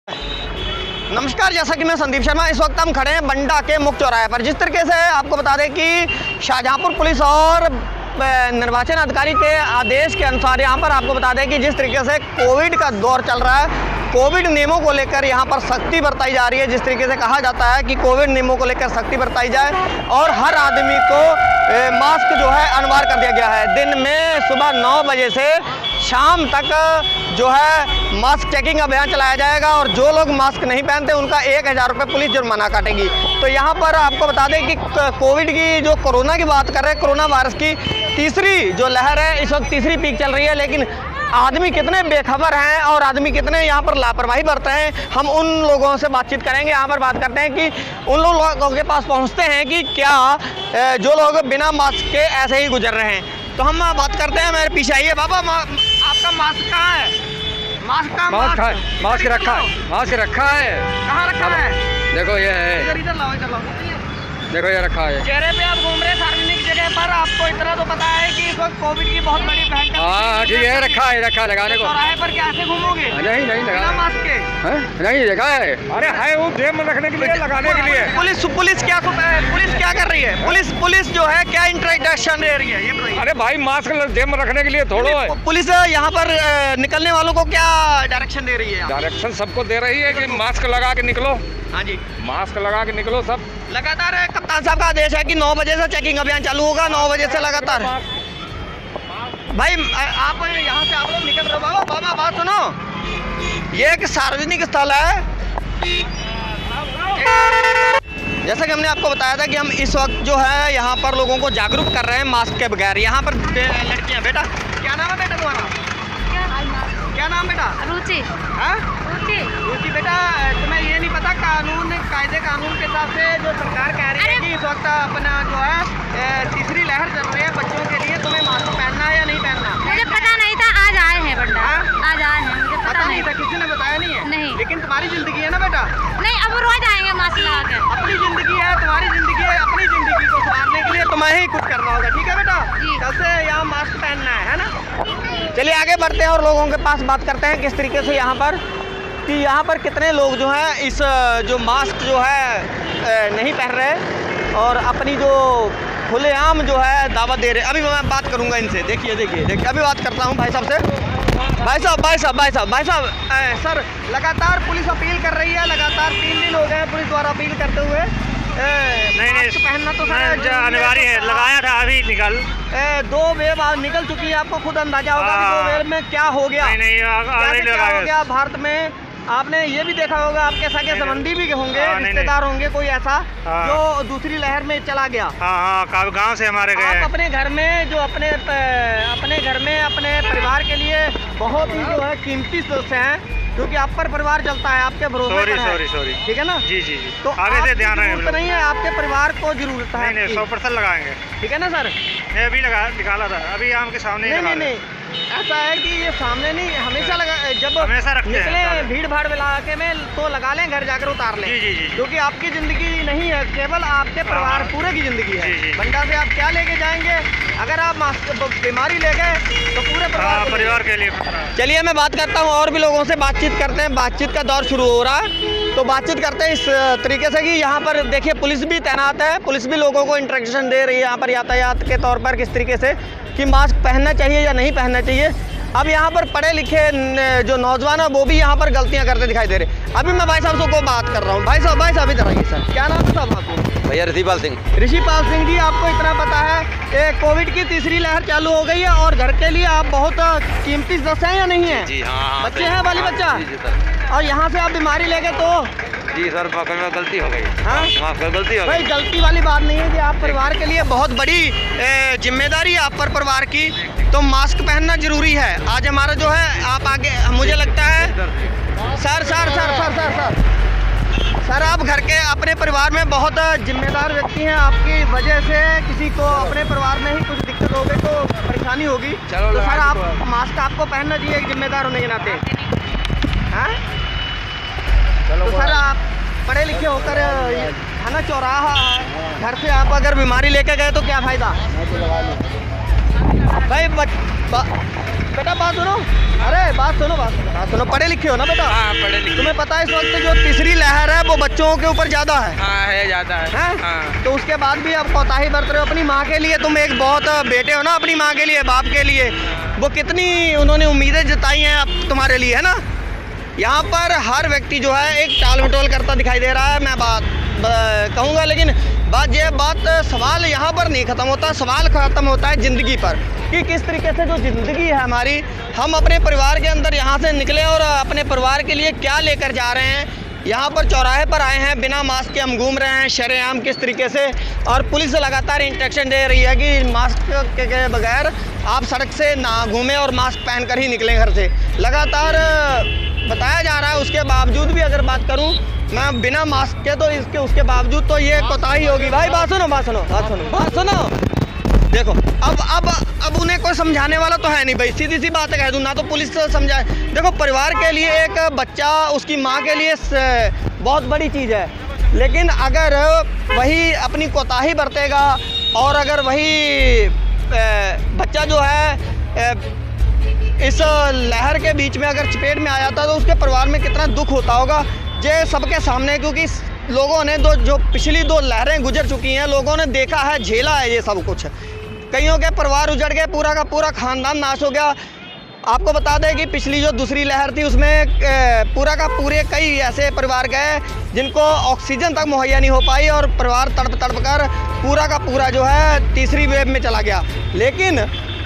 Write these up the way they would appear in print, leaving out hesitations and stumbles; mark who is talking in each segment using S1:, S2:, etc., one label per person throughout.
S1: नमस्कार, जैसा कि मैं संदीप शर्मा, इस वक्त हम खड़े हैं बंडा के मुख्य चौराहे पर। जिस तरीके से आपको बता दें कि शाहजहांपुर पुलिस और निर्वाचन अधिकारी के आदेश के अनुसार यहाँ पर आपको बता दें कि जिस तरीके से कोविड का दौर चल रहा है, कोविड नियमों को लेकर यहाँ पर सख्ती बरताई जा रही है। जिस तरीके से कहा जाता है कि कोविड नियमों को लेकर सख्ती बरताई जाए और हर आदमी को मास्क जो है अनिवार्य कर दिया गया है। दिन में सुबह 9 बजे से शाम तक जो है मास्क चेकिंग अभियान चलाया जाएगा और जो लोग मास्क नहीं पहनते उनका 1000 रुपये पुलिस जुर्माना काटेगी। तो यहाँ पर आपको बता दें कि कोविड की जो कोरोना की बात कर रहे हैं, कोरोना वायरस की तीसरी जो लहर है, इस वक्त तीसरी पीक चल रही है। लेकिन आदमी कितने बेखबर हैं और आदमी कितने यहाँ पर लापरवाही बरत रहे हैं, हम उन लोगों से बातचीत करेंगे। यहाँ पर बात करते हैं कि उन लोगों के पास पहुँचते हैं कि क्या जो लोग बिना मास्क के ऐसे ही गुजर रहे हैं। तो हम बात करते हैं, मेरे पीछे आइए। बाबा, आपका मास्क कहाँ है? मास्क कहाँ?
S2: मास्क रखा है, मास्क रखा है।
S1: कहाँ रखा है?
S2: देखो ये है,
S1: इधर लाओ, इधर लाओ।
S2: देखो ये रखा है।
S1: चेहरे पे आप घूम रहे हैं सार्वजनिक जगह पर, आपको इतना तो पता है कि इस वक्त कोविड की बहुत बड़ी भयंकर।
S2: हाँ ठीक है, रखा है, रखा लगाने को।
S1: चौराहे पर क्या ऐसे घूमोगे?
S2: नहीं नहीं लगा
S1: मास्क के।
S2: नहीं देखा है। अरे है वो जेब में रखने के लिए, लगाने के लिए।
S1: पुलिस क्या कर रही है? पुलिस जो है क्या इंट्रोडक्शन दे रही है, ये बताइए।
S2: अरे भाई मास्क जेब में रखने के लिए थोड़ा है।
S1: पुलिस यहाँ पर निकलने वालों को क्या डायरेक्शन दे रही है?
S2: डायरेक्शन सबको दे रही है कि मास्क लगा के निकलो।
S1: हाँ जी,
S2: मास्क लगा के निकलो सब।
S1: लगातार कप्तान साहब का आदेश है कि 9 बजे से चेकिंग अभियान चालू होगा, 9 बजे से लगातार। भाई आप यहाँ से आप लोग निकल रहे हो। बाबा बात सुनो, ये एक सार्वजनिक स्थल है। जैसा कि हमने आपको बताया था कि हम इस वक्त जो है यहाँ पर लोगों को जागरूक कर रहे हैं मास्क के बगैर। यहाँ पर लड़कियाँ, बेटा क्या नाम है बेटा तुम्हारा? क्या नाम बेटा?
S3: रुचि।
S1: हाँ
S3: रुचि
S1: बेटा, तुम्हें ये नहीं पता कानून के हिसाब से जो सरकार कह रही है कि इस वक्त अपना जो है तीसरी लहर चल रही है, बच्चों के लिए तुम्हें मास्क पहनना है या नहीं पहनना?
S3: मुझे पता नहीं था, आज आए हैं बंडा। आज आए हैं, मुझे
S1: पता नहीं था, किसी ने बताया नहीं है?
S3: नहीं।
S1: लेकिन तुम्हारी जिंदगी है ना बेटा?
S3: नहीं, अब रोज आएंगे मास्क लगा के।
S1: अपनी जिंदगी है, तुम्हारी जिंदगी है, अपनी जिंदगी को सुधारने के लिए तुम्हें ही कुछ करना होगा, ठीक है बेटा? कल से यहाँ मास्क पहनना है ना? चलिए आगे बढ़ते हैं और लोगों के पास बात करते हैं किस तरीके से यहाँ पर कि यहाँ पर कितने लोग जो हैं इस जो मास्क जो है नहीं पहन रहे और अपनी जो खुलेआम जो है दावा दे रहे। अभी मैं बात करूँगा इनसे, देखिए अभी बात करता हूँ भाई साहब से। भाई साहब सर, लगातार पुलिस अपील कर रही है, लगातार 3 दिन हो गए पुलिस द्वारा अपील करते हुए।
S4: नहीं
S1: पहनना तो सर
S4: अनिवार्य है, लगाया था अभी निकल
S1: 2 वेव निकल चुकी है, आपको खुद अंदाजा होगा कि 2 वेव में क्या हो गया। क्या हो गया भारत में। आपने ये भी देखा होगा, आपके सगे संबंधी भी होंगे, रिश्तेदार होंगे कोई ऐसा जो दूसरी लहर में चला गया।
S4: हाँ, गांव से हमारे गए।
S1: आप अपने घर में जो अपने घर में अपने परिवार के लिए बहुत ही जो है कीमती सदस्य हैं, क्योंकि आप पर परिवार चलता है, आपके भरोसे पर है।
S4: सॉरी,
S1: ठीक है ना?
S4: जी।
S1: तो
S4: आगे से ध्यान
S1: रखें। नहीं है, आपके परिवार को जरूरत है।
S4: नहीं 100% लगाएंगे।
S1: ठीक है ना सर?
S4: मैं अभी निकाला था, अभी आम के सामने।
S1: नहीं, ऐसा है कि ये सामने नहीं, हमेशा लगा, जब
S4: हमेशा रखते हैं।
S1: भीड़ भाड़ इलाके में तो लगा लें, घर जाकर उतार लें।
S4: जी।
S1: क्योंकि आपकी जिंदगी नहीं है, केवल आपके परिवार पूरे की जिंदगी है।
S4: जी।
S1: बंडा से आप क्या लेके जाएंगे? अगर आप बीमारी ले गए तो पूरे
S4: परिवार के लिए।
S1: चलिए मैं बात करता हूँ, और भी लोगों से बातचीत करते हैं। बातचीत का दौर शुरू हो रहा है, तो बातचीत करते हैं इस तरीके से कि यहाँ पर देखिए पुलिस भी तैनात है, पुलिस भी लोगों को इंस्ट्रक्शन दे रही है यहाँ पर यातायात के तौर पर किस तरीके से कि मास्क पहनना चाहिए या नहीं पहनना चाहिए। अब यहाँ पर पढ़े लिखे जो नौजवान है वो भी यहाँ पर गलतियाँ करते दिखाई दे रहे। अभी मैं भाई साहब को बात कर रहा हूँ। भाई साहब इधर आइए सर। क्या नाम है साहब आपको?
S2: भैया ऋषिपाल सिंह
S1: जी, आपको इतना पता है कि कोविड की तीसरी लहर चालू हो गई है और घर के लिए आप बहुत कीमती सदस्य हैं या नहीं है?
S2: जी हाँ।
S1: बच्चे हैं, वाली बच्चा?
S2: जी सर।
S1: और यहाँ से आप बीमारी ले गए तो?
S2: जी सर, गलती हो गई।
S1: हाँ,
S2: गलती हो गई।
S1: भाई गलती वाली बात नहीं है कि आप परिवार के लिए बहुत बड़ी जिम्मेदारी है आप पर परिवार की, तो मास्क पहनना जरूरी है। आज हमारा जो है आप आगे, मुझे लगता है सर आप घर के अपने परिवार में बहुत जिम्मेदार व्यक्ति हैं। आपकी वजह से किसी को अपने परिवार में ही कुछ दिक्कत हो गई तो परेशानी होगी।
S2: चलो
S1: तो सर आप मास्क आपको पहनना चाहिए एक जिम्मेदार होने के नाते। हाँ, तो सर आप पढ़े लिखे होकर थाना चौराहा घर से आप अगर बीमारी लेके गए तो क्या फ़ायदा? भाई बेटा बात सुनो, अरे बात सुनो, पढ़े लिखे हो ना बेटा?
S5: हाँ पढ़े लिखे।
S1: तुम्हें पता है इस वक्त जो तीसरी लहर है वो बच्चों के ऊपर ज्यादा है?
S5: हाँ है, ज़्यादा है।
S1: हैं?
S5: हाँ।
S1: तो उसके बाद भी आप कोताही बरत रहे हो अपनी माँ के लिए। तुम एक बहुत बेटे हो ना अपनी माँ के लिए, बाप के लिए। वो कितनी उन्होंने उम्मीदें जताई हैं अब तुम्हारे लिए, है ना? यहाँ पर हर व्यक्ति जो है एक टाल मटोल करता दिखाई दे रहा है। मैं बात कहूँगा, लेकिन बात सवाल यहाँ पर नहीं ख़त्म होता, सवाल ख़त्म होता है ज़िंदगी पर कि किस तरीके से जो ज़िंदगी है हमारी, हम अपने परिवार के अंदर यहाँ से निकले और अपने परिवार के लिए क्या लेकर जा रहे हैं। यहाँ पर चौराहे पर आए हैं, बिना मास्क के हम घूम रहे हैं शरेआम किस तरीके से, और पुलिस लगातार इंस्ट्रक्शन दे रही है कि मास्क के बगैर आप सड़क से ना घूमें और मास्क पहन कर ही निकलें घर से। लगातार बताया जा रहा है, उसके बावजूद भी अगर बात करूं मैं बिना मास्क के, तो इसके उसके बावजूद तो ये कोताही होगी। भाई बात सुनो देखो, अब उन्हें कोई समझाने वाला तो है नहीं भाई, सीधी सी बात कह दूं ना, तो पुलिस समझाए। देखो, परिवार के लिए एक बच्चा उसकी माँ के लिए बहुत बड़ी चीज़ है, लेकिन अगर वही अपनी कोताही बरतेगा और अगर वही बच्चा जो है इस लहर के बीच में अगर चपेट में आ जाता तो उसके परिवार में कितना दुख होता होगा ये सबके सामने। क्योंकि लोगों ने जो पिछली 2 लहरें गुजर चुकी हैं, लोगों ने देखा है, झेला है ये सब कुछ। कईयों के परिवार उजड़ गए, पूरा का पूरा खानदान नाश हो गया। आपको बता दें कि पिछली जो दूसरी लहर थी उसमें पूरा का पूरे कई ऐसे परिवार गए जिनको ऑक्सीजन तक मुहैया नहीं हो पाई और परिवार तड़प कर पूरा का पूरा जो है तीसरी वेव में चला गया। लेकिन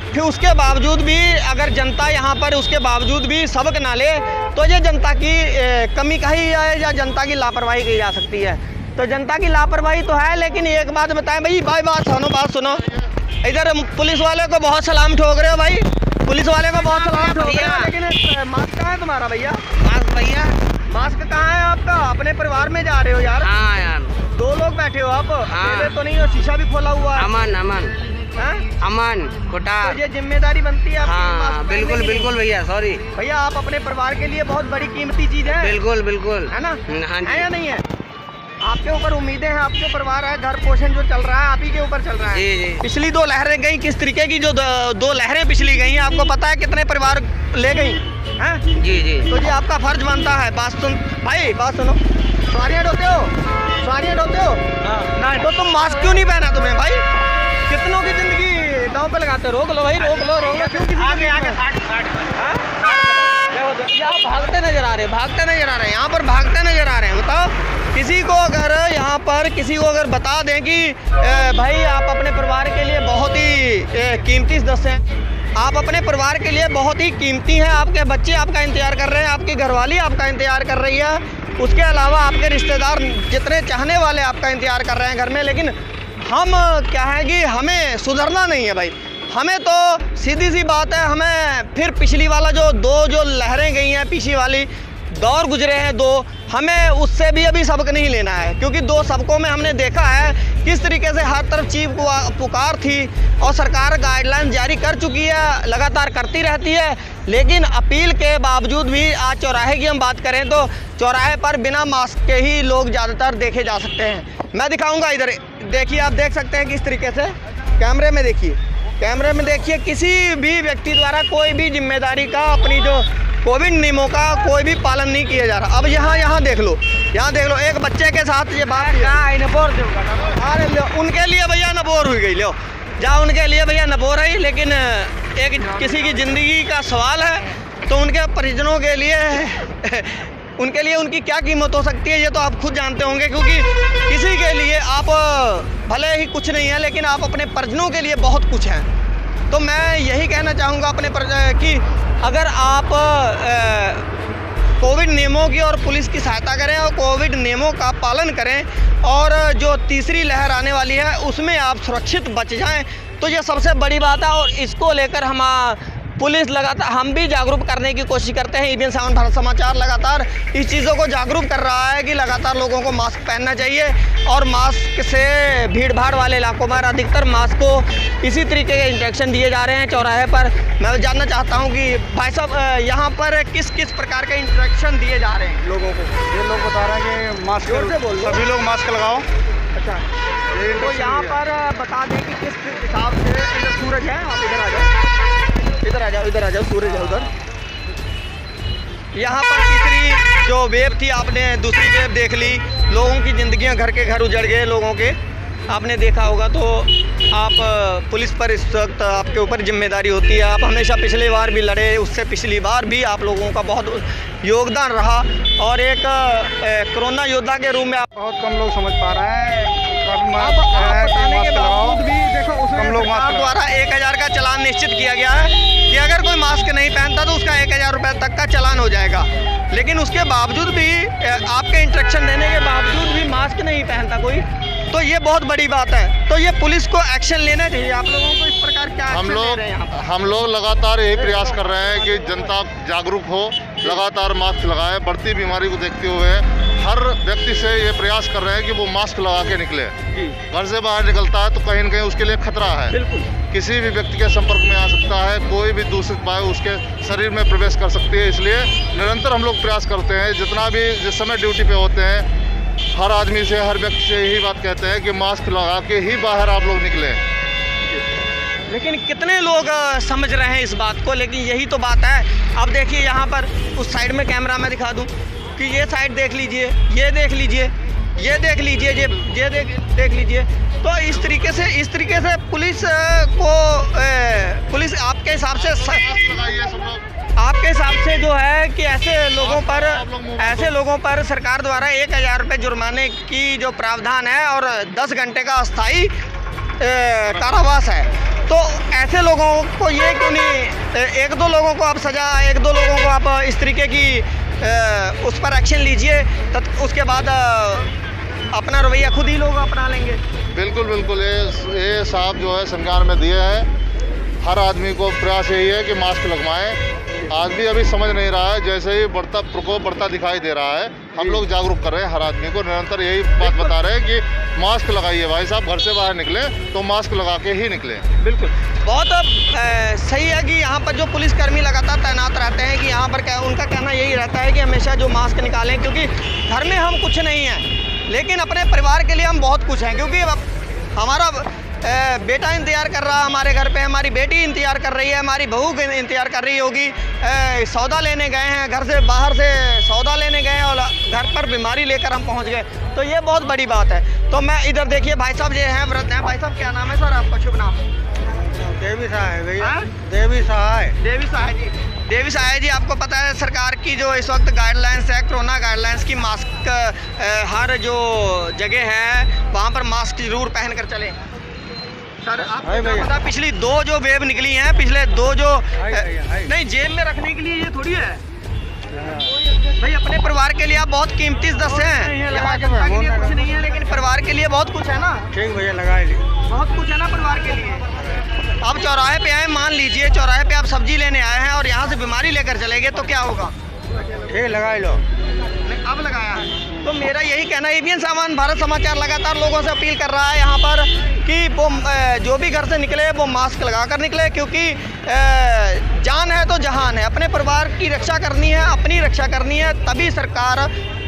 S1: फिर उसके बावजूद भी अगर जनता यहाँ पर उसके बावजूद भी सबक ना ले तो ये जनता की कमी कही है या जनता की लापरवाही कही जा सकती है। तो जनता की लापरवाही तो है, लेकिन एक बात बताएं भाई, बात सुनो, इधर पुलिस वाले को बहुत सलाम ठोक रहे हो भाई, पुलिस वाले को बहुत सलाम ठोक रहे हो, लेकिन मास्क कहाँ है तुम्हारा भैया? मास्क कहाँ है आपका? अपने परिवार में जा रहे हो यार?
S5: हाँ यार,
S1: 2 लोग बैठे हो आप,
S5: हाँ।
S1: अकेले तो नहीं हो, शीशा भी खोला हुआ है।
S5: अमन कोटार।
S1: तो ये जिम्मेदारी बनती है आपकी
S5: हाँ
S1: मास्क पहनने की।
S5: बिल्कुल भैया, सॉरी
S1: भैया, आप अपने परिवार के लिए बहुत बड़ी कीमती चीज है।
S5: बिल्कुल
S1: है ना?
S5: हाँ
S1: है या नहीं है? आपके ऊपर उम्मीदें हैं, आपके परिवार है, घर पोषण जो चल रहा है आप ही के ऊपर चल रहा है।
S5: जी।
S1: पिछली 2 लहरें गई, किस तरीके की जो 2 लहरें पिछली गई हैं, आपको पता है कितने परिवार ले गई हैं?
S5: जी।
S1: तो ये आपका फर्ज बनता है। बात सुनो, सवारियाँ ढोते हो? हाँ। तो तुम मास्क क्यों नहीं पहना तुमने भाई? कितनों की जिंदगी दांव पे लगाते हो? रोक लो भाई, रोक लो। क्यों किसी आगे 60 यहाँ भागते नजर आ रहे हैं, यहाँ पर भागते नजर आ रहे हैं। बताओ, किसी को अगर बता दें कि भाई आप अपने परिवार के लिए बहुत ही कीमती सदस्य हैं, आप अपने परिवार के लिए बहुत ही कीमती हैं, आपके बच्चे आपका इंतजार कर रहे हैं, आपकी घरवाली आपका इंतजार कर रही है, उसके अलावा आपके रिश्तेदार जितने चाहने वाले आपका इंतजार कर रहे हैं घर में। लेकिन हम क्या है कि हमें सुधरना नहीं है भाई, हमें तो सीधी सी बात है, हमें फिर पिछली वाला जो लहरें गई हैं, पिछली वाली दौर गुजरे हैं 2, हमें उससे भी अभी सबक नहीं लेना है। क्योंकि 2 सबकों में हमने देखा है किस तरीके से हर तरफ चीख पुकार थी और सरकार गाइडलाइन जारी कर चुकी है, लगातार करती रहती है, लेकिन अपील के बावजूद भी आज चौराहे की हम बात करें तो चौराहे पर बिना मास्क के ही लोग ज़्यादातर देखे जा सकते हैं। मैं दिखाऊंगा, इधर देखिए, आप देख सकते हैं किस तरीके से कैमरे में देखिए किसी भी व्यक्ति द्वारा कोई भी जिम्मेदारी का, अपनी जो कोविड नियमों का कोई भी पालन नहीं किया जा रहा। अब यहाँ देख लो, एक बच्चे के साथ ये बात, अरे उनके लिए भैया नबोर हुई गई, लो जा, उनके लिए भैया नबोर है, लेकिन एक किसी की ज़िंदगी का सवाल है तो उनके परिजनों के लिए उनके लिए उनकी क्या कीमत हो सकती है ये तो आप खुद जानते होंगे। क्योंकि किसी के लिए आप भले ही कुछ नहीं है, लेकिन आप अपने परिजनों के लिए बहुत कुछ हैं। तो मैं यही कहना चाहूँगा कि अगर आप कोविड नियमों की और पुलिस की सहायता करें और कोविड नियमों का पालन करें और जो तीसरी लहर आने वाली है उसमें आप सुरक्षित बच जाएं, तो ये सबसे बड़ी बात है। और इसको लेकर हम पुलिस लगातार, हम भी जागरूक करने की कोशिश करते हैं। EBN 7 भारत समाचार लगातार इस चीज़ों को जागरूक कर रहा है कि लगातार लोगों को मास्क पहनना चाहिए और मास्क से भीड़ भाड़ वाले इलाकों में अधिकतर मास्क को इसी तरीके के इंस्ट्रक्शन दिए जा रहे हैं चौराहे पर। मैं जानना चाहता हूं कि भाई साहब यहाँ पर किस किस प्रकार के इंस्ट्रक्शन दिए जा रहे हैं लोगों को?
S2: ये लोग बता रहे हैं कि मास्क
S1: से बोल,
S2: सभी लोग मास्क लगाओ।
S1: अच्छा, तो यहाँ पर बता दें कि किस हिसाब से, इधर सूरज है, आप इधर आ जाए, इधर आ जाओ सूरज है उधर। यहाँ पर तीसरी जो वेव थी, आपने दूसरी वेव देख ली, लोगों की ज़िंदगियाँ घर के घर उजड़ गए लोगों के, आपने देखा होगा। तो आप पुलिस पर इस वक्त आपके ऊपर जिम्मेदारी होती है। आप हमेशा पिछली बार भी लड़े, उससे पिछली बार भी आप लोगों का बहुत योगदान रहा और एक कोरोना योद्धा के रूप में आप
S2: बहुत कम लोग समझ पा रहे हैं।
S1: आप बताने के बावजूद भी देखो उसमें
S2: हम लोग
S1: सरकार द्वारा 1000 का चालान निश्चित किया गया है कि अगर कोई मास्क नहीं पहनता तो उसका 1000 रुपये तक का चालान हो जाएगा। लेकिन उसके बावजूद भी आपके इंस्ट्रक्शन देने के बावजूद भी मास्क नहीं पहनता कोई, तो ये बहुत बड़ी बात है। तो ये पुलिस को एक्शन लेना चाहिए। आप लोगों को इस प्रकार क्या एक्शन ले रहे हैं यहाँ पर?
S6: हम लोग लगातार यही प्रयास कर रहे हैं कि जनता जागरूक हो, लगातार मास्क लगाए। बढ़ती बीमारी को देखते हुए हर व्यक्ति से ये प्रयास कर रहे हैं कि वो मास्क लगा के निकले। घर से बाहर निकलता है तो कहीं न कहीं उसके लिए खतरा है,
S1: बिल्कुल
S6: किसी भी व्यक्ति के संपर्क में आ सकता है, कोई भी दूषित वायु उसके शरीर में प्रवेश कर सकती है। इसलिए निरंतर हम लोग प्रयास करते हैं, जितना भी जिस समय ड्यूटी पे होते हैं, हर आदमी से, हर व्यक्ति से यही बात कहते हैं कि मास्क लगा के ही बाहर आप लोग निकलें।
S1: लेकिन कितने लोग समझ रहे हैं इस बात को? लेकिन यही तो बात है। अब देखिए यहाँ पर उस साइड में कैमरा में दिखा दूँ कि ये साइड देख लीजिए, ये देख लीजिए, ये देख लीजिए, ये देख लीजिए। तो इस तरीके से पुलिस को पुलिस आपके हिसाब से जो है कि ऐसे लोगों पर सरकार द्वारा 1000 रुपये जुर्माने की जो प्रावधान है और 10 घंटे का अस्थायी कारावास है। तो ऐसे लोगों को ये क्यों नहीं, 1-2 लोगों को आप सजा, 1-2 लोगों को आप इस तरीके की उस पर एक्शन लीजिए, उसके बाद अपना रवैया खुद ही लोग अपना लेंगे।
S6: बिल्कुल ये साहब जो है संज्ञान में दिए हैं। हर आदमी को प्रयास यही है कि मास्क लगवाएं। आदमी अभी समझ नहीं रहा है, जैसे ही प्रकोप बढ़ता दिखाई दे रहा है, हम लोग जागरूक कर रहे हैं। हर आदमी को निरंतर यही बात बता रहे हैं कि मास्क लगाइए भाई साहब, घर से बाहर निकले तो मास्क लगा के ही निकले।
S1: बिल्कुल, बहुत सही है कि यहाँ पर जो पुलिसकर्मी लगातार तैनात रहते हैं कि यहाँ पर उनका कहना यही रहता है कि हमेशा जो मास्क निकालें, क्योंकि घर में हम कुछ नहीं हैं लेकिन अपने परिवार के लिए हम बहुत कुछ हैं। क्योंकि हमारा बेटा इंतज़ार कर रहा है हमारे घर पे, हमारी बेटी इंतज़ार कर रही है, हमारी बहू इंतज़ार कर रही होगी, सौदा लेने गए हैं, घर से बाहर से सौदा लेने गए और घर पर बीमारी लेकर हम पहुंच गए, तो ये बहुत बड़ी बात है। तो मैं इधर देखिए भाई साहब ये हैं, वृद्ध हैं। भाई साहब क्या नाम है सर आपका, शुभ नाम?
S5: देवी सहाय भैया,
S1: देवी सहाय जी, आपको पता है सरकार की जो इस वक्त गाइडलाइंस है, कोरोना गाइडलाइंस की, मास्क हर जो जगह है वहाँ पर मास्क जरूर पहन कर चलें। सर आपको पता पिछली 2 जो वेव निकली हैं, पिछले 2 जो नहीं जेब में रखने के लिए ये थोड़ी है भाई, अपने परिवार के लिए आप बहुत कीमती सदस्य हैं। यहाँ जनता के लिए कुछ नहीं है लेकिन परिवार के लिए बहुत कुछ है ना।
S5: ठीक भैया, लगा ली,
S1: बहुत कुछ है ना परिवार के लिए। अब चौराहे पे आए, मान लीजिए चौराहे पे आप सब्जी लेने आए हैं और यहाँ से बीमारी लेकर चले गए तो क्या होगा?
S5: ठीक लगा लो।
S1: अब लगाया है तो मेरा यही कहना है। एबीएन सामान भारत समाचार लगातार लोगों से अपील कर रहा है यहाँ पर कि वो जो भी घर से निकले वो मास्क लगा कर निकले, क्योंकि जान है तो जहान है। अपने परिवार की रक्षा करनी है, अपनी रक्षा करनी है, तभी सरकार,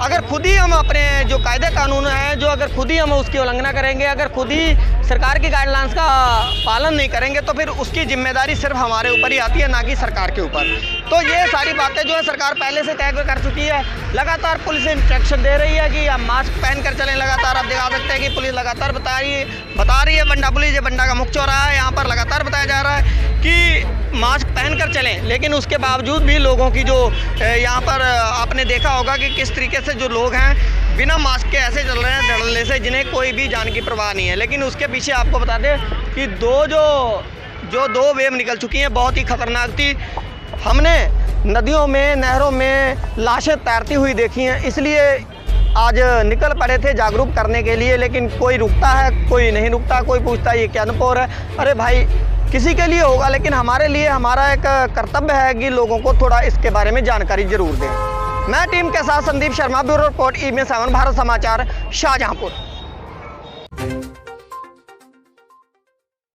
S1: अगर खुद ही हम अपने जो कायदे कानून हैं जो अगर खुद ही हम उसकी उल्लंघना करेंगे, अगर खुद ही सरकार की गाइडलाइंस का पालन नहीं करेंगे तो फिर उसकी जिम्मेदारी सिर्फ हमारे ऊपर ही आती है, ना कि सरकार के ऊपर। तो ये सारी बातें जो है सरकार पहले से तय कर चुकी है। लगातार पुलिस इंस्ट्रक्शन दे रही है कि आप मास्क पहन कर चलें। लगातार आप दिखा सकते हैं कि पुलिस लगातार बता रही है बंडा पुलिस, ये बंडा का मुख्य चौराहा है, यहाँ पर लगातार बताया जा रहा है कि मास्क पहन कर चलें। लेकिन उसके बावजूद भी लोगों की जो यहाँ पर आपने देखा होगा कि किस तरीके से जो लोग हैं बिना मास्क के ऐसे चल रहे हैं धड़ल्ले से, जिन्हें कोई भी जान की परवाह नहीं है। लेकिन उसके पीछे आपको बता दें कि दो वेव निकल चुकी हैं, बहुत ही खतरनाक थी। हमने नदियों में, नहरों में लाशें तैरती हुई देखी हैं, इसलिए आज निकल पड़े थे जागरूक करने के लिए। लेकिन कोई रुकता है, कोई नहीं रुकता, कोई पूछता है ये क्या अनपोर है। अरे भाई, किसी के लिए होगा लेकिन हमारे लिए हमारा एक कर्तव्य है कि लोगों को थोड़ा इसके बारे में जानकारी जरूर दें। मैं टीम के साथ Sandeep Sharma, bureau report, ABN 7 Bharat समाचार, शाहजहांपुर।